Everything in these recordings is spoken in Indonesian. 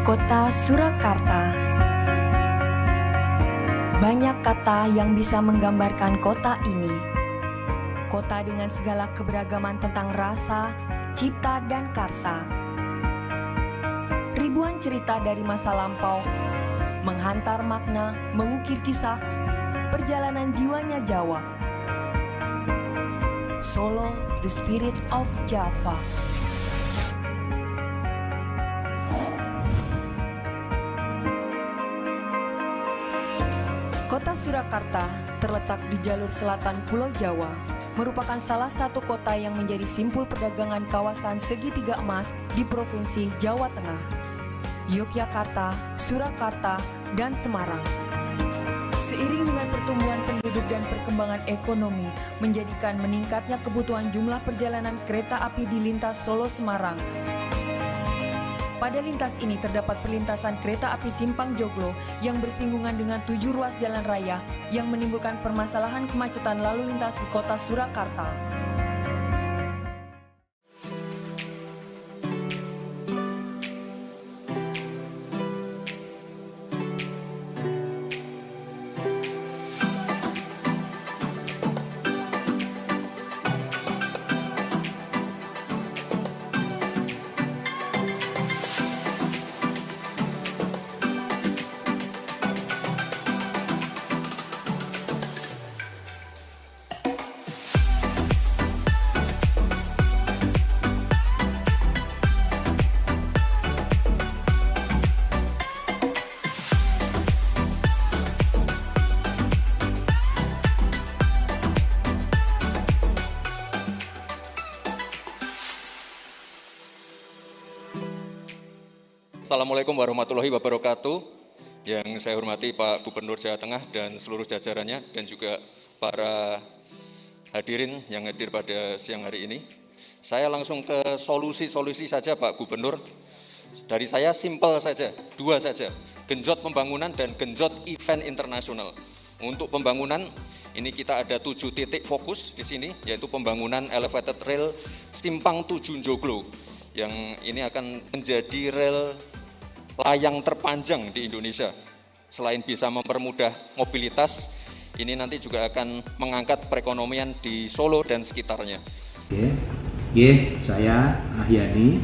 Kota Surakarta. Banyak kata yang bisa menggambarkan kota ini. Kota dengan segala keberagaman tentang rasa, cipta, dan karsa. Ribuan cerita dari masa lampau, menghantar makna, mengukir kisah, perjalanan jiwanya Jawa. Solo, the spirit of Java. Kota Surakarta terletak di jalur selatan Pulau Jawa, merupakan salah satu kota yang menjadi simpul perdagangan kawasan segitiga emas di Provinsi Jawa Tengah, Yogyakarta, Surakarta, dan Semarang. Seiring dengan pertumbuhan penduduk dan perkembangan ekonomi, menjadikan meningkatnya kebutuhan jumlah perjalanan kereta api di lintas Solo-Semarang. Pada lintas ini terdapat perlintasan kereta api Simpang Joglo yang bersinggungan dengan 7 ruas jalan raya yang menimbulkan permasalahan kemacetan lalu lintas di kota Surakarta. Assalamualaikum warahmatullahi wabarakatuh. Yang saya hormati Pak Gubernur Jawa Tengah dan seluruh jajarannya, dan juga para hadirin yang hadir pada siang hari ini. Saya langsung ke solusi-solusi saja Pak Gubernur. Dari saya simpel saja, 2 saja, genjot pembangunan dan genjot event internasional. Untuk pembangunan, ini kita ada 7 titik fokus di sini, yaitu pembangunan elevated rail Simpang 7 Joglo, yang ini akan menjadi rel layang terpanjang di Indonesia. Selain bisa mempermudah mobilitas, ini nanti juga akan mengangkat perekonomian di Solo dan sekitarnya. Saya Ahyani,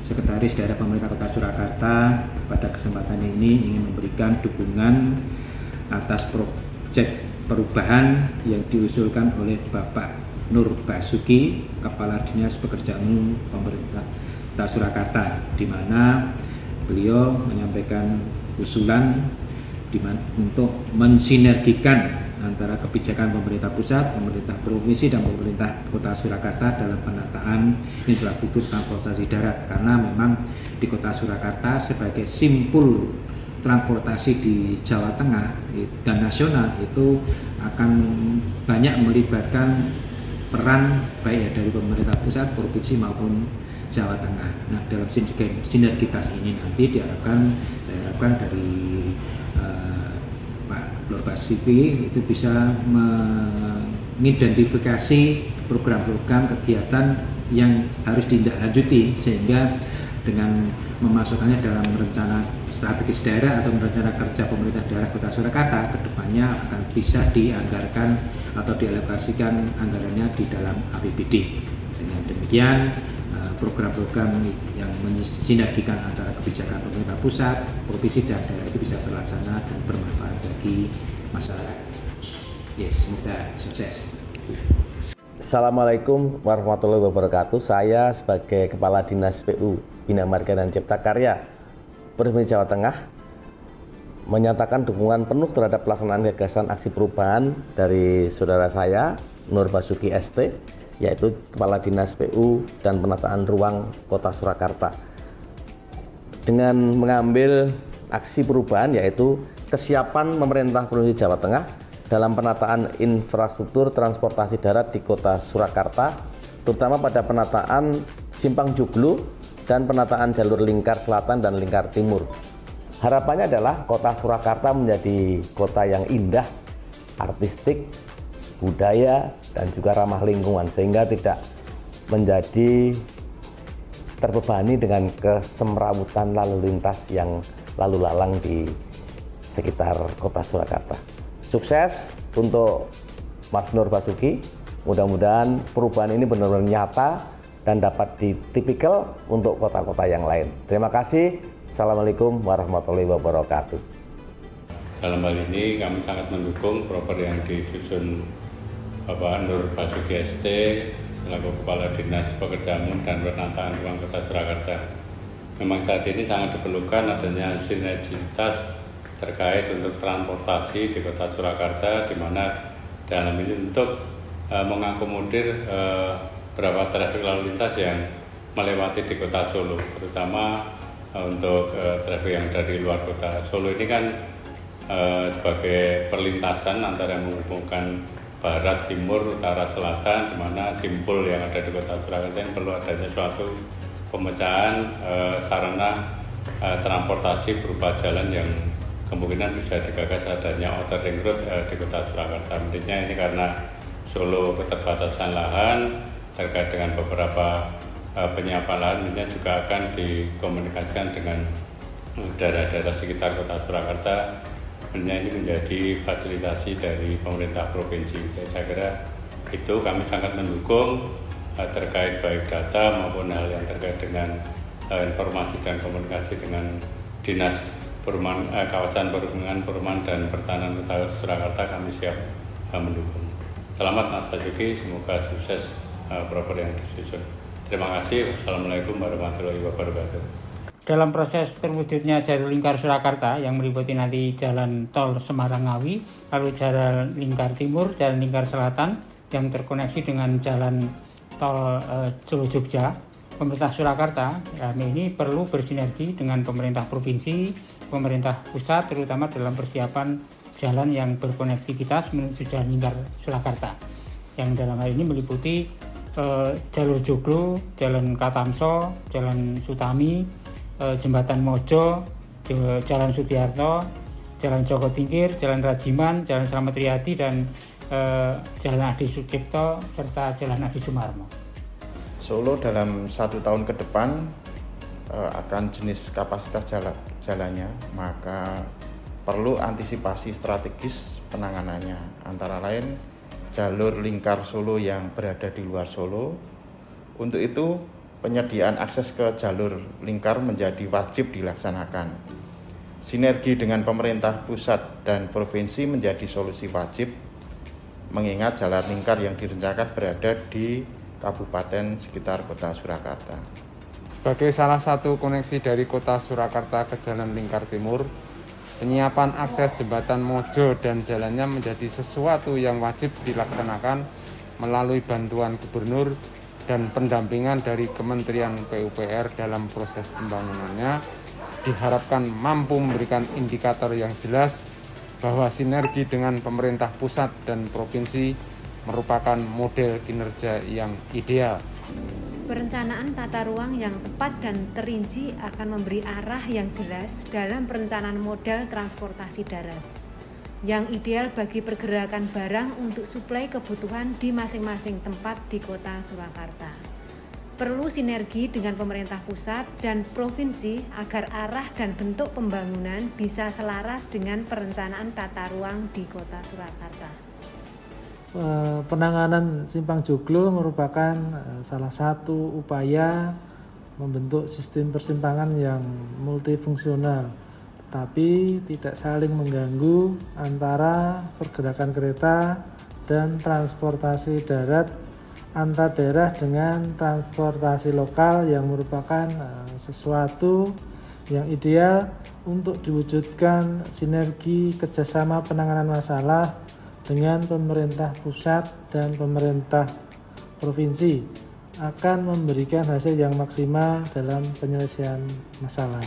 Sekretaris Daerah Pemerintah Kota Surakarta. Pada kesempatan ini ingin memberikan dukungan atas proyek perubahan yang diusulkan oleh Bapak Nur Basuki, Kepala Dinas Pekerjaan Umum Pemerintah Kota Surakarta, di mana beliau menyampaikan usulan untuk mensinergikan antara kebijakan pemerintah pusat, pemerintah provinsi, dan pemerintah Kota Surakarta dalam penataan infrastruktur transportasi darat, karena memang di Kota Surakarta sebagai simpul transportasi di Jawa Tengah dan nasional itu akan banyak melibatkan peran baik dari pemerintah pusat, provinsi maupun Jawa Tengah. Nah, dalam sinergitas ini nanti saya harapkan dari Pak Nur Basuki itu bisa mengidentifikasi program-program kegiatan yang harus ditindaklanjuti, sehingga dengan memasukkannya dalam rencana strategis daerah atau rencana kerja pemerintah daerah Kota Surakarta, kedepannya akan bisa dianggarkan atau dialokasikan anggarannya di dalam APBD. Dengan demikian, program-program yang mensinergikan antara kebijakan pemerintah pusat, provinsi, dan daerah itu bisa terlaksana dan bermanfaat bagi masyarakat. Semoga sukses. Assalamualaikum warahmatullahi wabarakatuh. Saya sebagai Kepala Dinas PU Bina Marga dan Cipta Karya Provinsi Jawa Tengah menyatakan dukungan penuh terhadap pelaksanaan gagasan aksi perubahan dari saudara saya Nur Basuki ST, yaitu Kepala Dinas PU dan Penataan Ruang Kota Surakarta, dengan mengambil aksi perubahan yaitu kesiapan pemerintah Provinsi Jawa Tengah dalam penataan infrastruktur transportasi darat di Kota Surakarta, terutama pada penataan Simpang Joglo dan penataan jalur lingkar selatan dan lingkar timur. Harapannya adalah Kota Surakarta menjadi kota yang indah, artistik, budaya, dan juga ramah lingkungan, sehingga tidak menjadi terbebani dengan kesemrawutan lalu lintas yang lalu lalang di sekitar kota Surakarta. Sukses untuk Mas Nur Basuki, mudah-mudahan perubahan ini benar-benar nyata dan dapat ditipikal untuk kota-kota yang lain. Terima kasih. Assalamualaikum warahmatullahi wabarakatuh. Dalam hal ini kami sangat mendukung proper yang disusun Bapak Nur Basuki ST selaku Kepala Dinas Pekerjaan Umum dan Penataan Ruang Kota Surakarta. Memang saat ini sangat diperlukan adanya sinergitas terkait untuk transportasi di Kota Surakarta, di mana dalam ini untuk mengakomodir beberapa trafik lalu lintas yang melewati di Kota Solo, terutama untuk trafik yang dari luar Kota Solo ini kan sebagai perlintasan antara yang menghubungkan barat, timur, utara, selatan, di mana simpul yang ada di Kota Surakarta yang perlu adanya suatu pemecahan sarana transportasi berupa jalan yang kemungkinan bisa digagas adanya outer ring road di Kota Surakarta. Intinya ini karena Solo keterbatasan lahan terkait dengan beberapa penyiapan lahan, ini juga akan dikomunikasikan dengan daerah-daerah sekitar Kota Surakarta. Ini menjadi fasilitasi dari pemerintah provinsi. Saya kira itu kami sangat mendukung terkait baik data maupun hal yang terkait dengan informasi dan komunikasi dengan Dinas Perumahan, Kawasan Perhubungan, Perumahan dan Pertanahan Kota Surakarta. Kami siap mendukung. Selamat Mas Basuki, semoga sukses proper yang disusun. Terima kasih. Wassalamualaikum warahmatullahi wabarakatuh. Dalam proses terwujudnya jalur lingkar Surakarta yang meliputi nanti jalan tol Semarang-Ngawi, lalu jalan lingkar timur, jalan lingkar selatan yang terkoneksi dengan jalan tol Solo Jogja, pemerintah Surakarta ini perlu bersinergi dengan pemerintah provinsi, pemerintah pusat, terutama dalam persiapan jalan yang berkonektivitas menuju jalan lingkar Surakarta, yang dalam hal ini meliputi jalur Joglo, jalan Katamso, jalan Sutami, Jembatan Mojo, Jalan Sutiarto, Jalan Joko Tingkir, Jalan Rajiman, Jalan Slamet Riyadi, dan Jalan Adi Sucipto, serta Jalan Adi Sumarmo. Solo dalam 1 tahun ke depan akan jenis kapasitas jalannya, maka perlu antisipasi strategis penanganannya, antara lain jalur lingkar Solo yang berada di luar Solo. Untuk itu penyediaan akses ke jalur lingkar menjadi wajib dilaksanakan. Sinergi dengan pemerintah pusat dan provinsi menjadi solusi wajib, mengingat jalan lingkar yang direncanakan berada di kabupaten sekitar Kota Surakarta. Sebagai salah satu koneksi dari Kota Surakarta ke Jalan Lingkar Timur, penyiapan akses jembatan Mojo dan jalannya menjadi sesuatu yang wajib dilaksanakan melalui bantuan gubernur dan pendampingan dari Kementerian PUPR dalam proses pembangunannya. Diharapkan mampu memberikan indikator yang jelas bahwa sinergi dengan pemerintah pusat dan provinsi merupakan model kinerja yang ideal. Perencanaan tata ruang yang tepat dan terinci akan memberi arah yang jelas dalam perencanaan model transportasi darat yang ideal bagi pergerakan barang untuk suplai kebutuhan di masing-masing tempat di Kota Surakarta. Perlu sinergi dengan pemerintah pusat dan provinsi agar arah dan bentuk pembangunan bisa selaras dengan perencanaan tata ruang di Kota Surakarta. Penanganan Simpang Joglo merupakan salah satu upaya membentuk sistem persimpangan yang multifungsional, tetapi tidak saling mengganggu antara pergerakan kereta dan transportasi darat antar daerah dengan transportasi lokal, yang merupakan sesuatu yang ideal untuk diwujudkan sinergi kerjasama penanganan masalah dengan pemerintah pusat dan pemerintah provinsi akan memberikan hasil yang maksimal dalam penyelesaian masalah.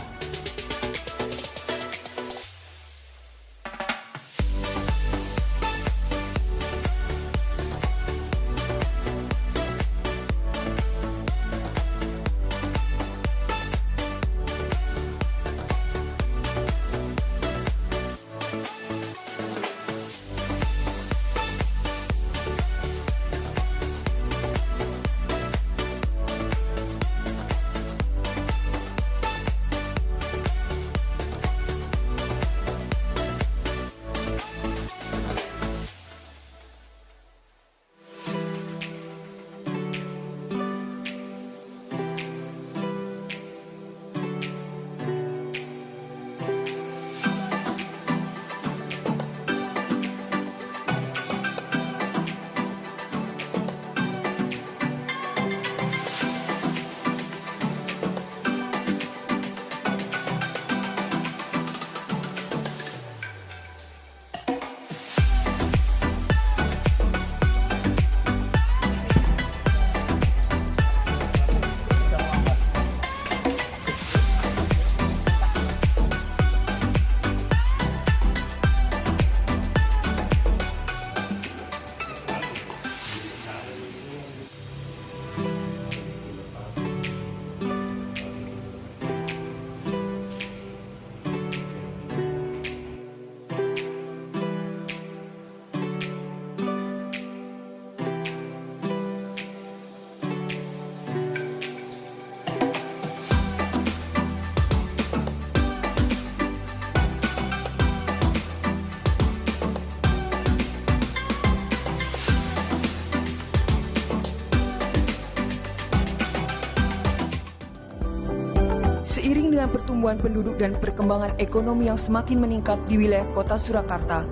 Seiring dengan pertumbuhan penduduk dan perkembangan ekonomi yang semakin meningkat di wilayah Kota Surakarta,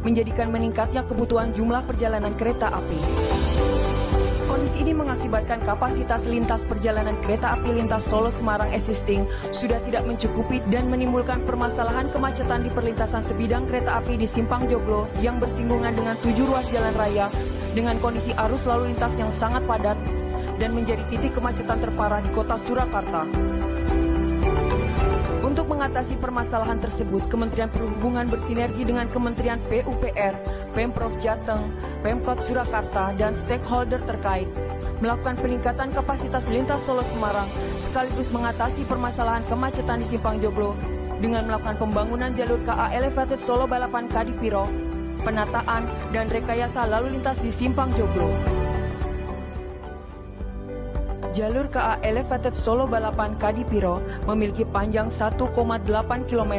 menjadikan meningkatnya kebutuhan jumlah perjalanan kereta api. Kondisi ini mengakibatkan kapasitas lintas perjalanan kereta api lintas Solo Semarang existing sudah tidak mencukupi dan menimbulkan permasalahan kemacetan di perlintasan sebidang kereta api di Simpang Joglo yang bersinggungan dengan 7 ruas jalan raya dengan kondisi arus lalu lintas yang sangat padat dan menjadi titik kemacetan terparah di Kota Surakarta. Untuk mengatasi permasalahan tersebut, Kementerian Perhubungan bersinergi dengan Kementerian PUPR, Pemprov Jateng, Pemkot Surakarta, dan stakeholder terkait melakukan peningkatan kapasitas lintas Solo Semarang sekaligus mengatasi permasalahan kemacetan di Simpang Joglo dengan melakukan pembangunan jalur KA Elevated Solo Balapan Kadipiro, penataan dan rekayasa lalu lintas di Simpang Joglo. Jalur KA Elevated Solo Balapan Kadipiro memiliki panjang 1,8 km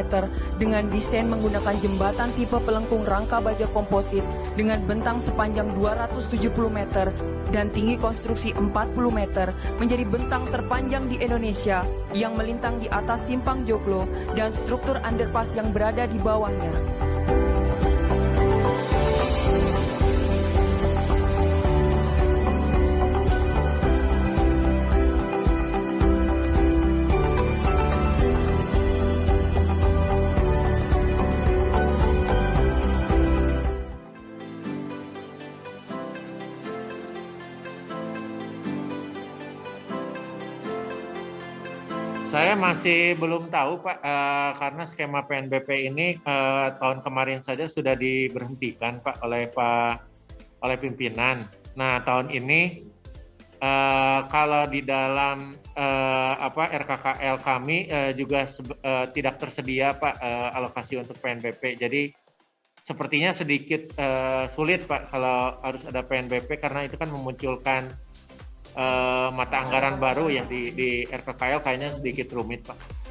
dengan desain menggunakan jembatan tipe pelengkung rangka baja komposit dengan bentang sepanjang 270 meter dan tinggi konstruksi 40 meter menjadi bentang terpanjang di Indonesia yang melintang di atas Simpang Joglo dan struktur underpass yang berada di bawahnya. Saya masih belum tahu Pak, karena skema PNBP ini tahun kemarin saja sudah diberhentikan Pak oleh pimpinan. Nah tahun ini kalau di dalam RKKL kami juga tidak tersedia Pak alokasi untuk PNBP. Jadi sepertinya sedikit sulit Pak kalau harus ada PNBP karena itu kan memunculkan mata anggaran baru yang di RKKL kayaknya sedikit rumit Pak.